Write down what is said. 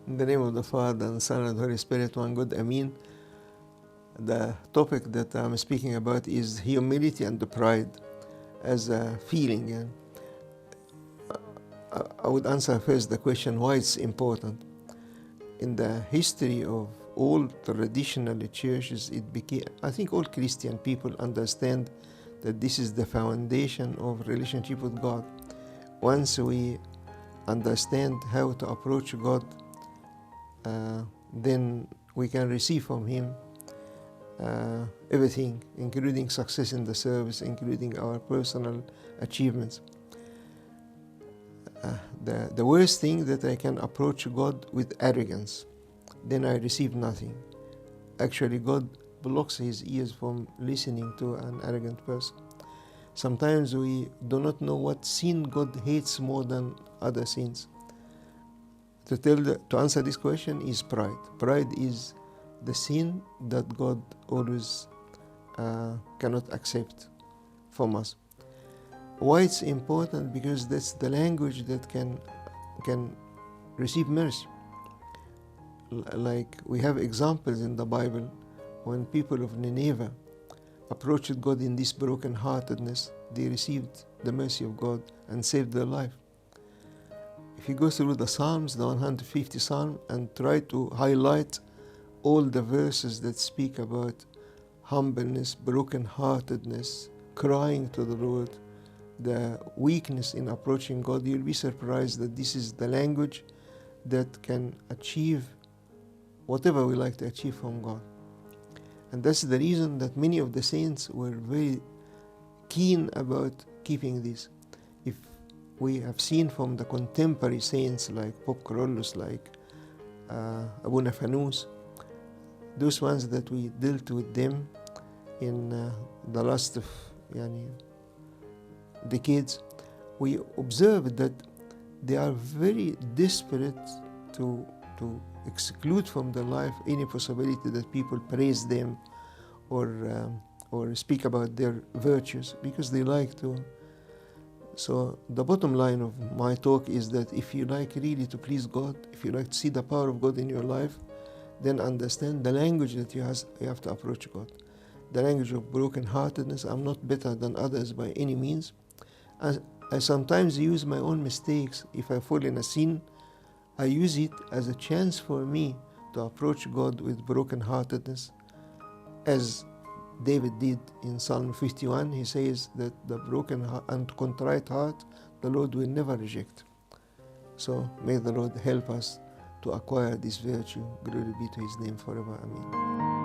In the name of the Father, and the Son, and the Holy Spirit, one God, Amen. The topic that I'm speaking about is humility and the pride as a feeling. And I would answer first the question why it's important. In the history of all traditional churches, it became, I think all Christian people understand that this is the foundation of relationship with God. Once we understand how to approach God, then we can receive from Him everything, including success in the service, including our personal achievements. The worst thing that I can approach God with arrogance, then I receive nothing. Actually, God blocks His ears from listening to an arrogant person. Sometimes we do not know what sin God hates more than other sins. To answer this question is pride. Pride is the sin that God always cannot accept from us. Why it's important? Because that's the language that can receive mercy. Like we have examples in the Bible when people of Nineveh approached God in this brokenheartedness, they received the mercy of God and saved their life. If you go through the Psalms, the 150 Psalm, and try to highlight all the verses that speak about humbleness, brokenheartedness, crying to the Lord, the weakness in approaching God, you'll be surprised that this is the language that can achieve whatever we like to achieve from God. And that's the reason that many of the saints were very keen about keeping this. If we have seen from the contemporary saints like Pope Carolus, like Abuna Fanus, those ones that we dealt with them in the last of decades, we observed that they are very desperate to exclude from their life any possibility that people praise them or speak about their virtues, because they like to. So the bottom line of my talk is that if you like really to please God, if you like to see the power of God in your life, then understand the language that you have to approach God. The language of brokenheartedness. I'm not better than others by any means. I sometimes use my own mistakes. If I fall in a sin, I use it as a chance for me to approach God with brokenheartedness. As David did in Psalm 51, he says that the broken and contrite heart, the Lord will never reject. So may the Lord help us to acquire this virtue. Glory be to His name forever. Amen.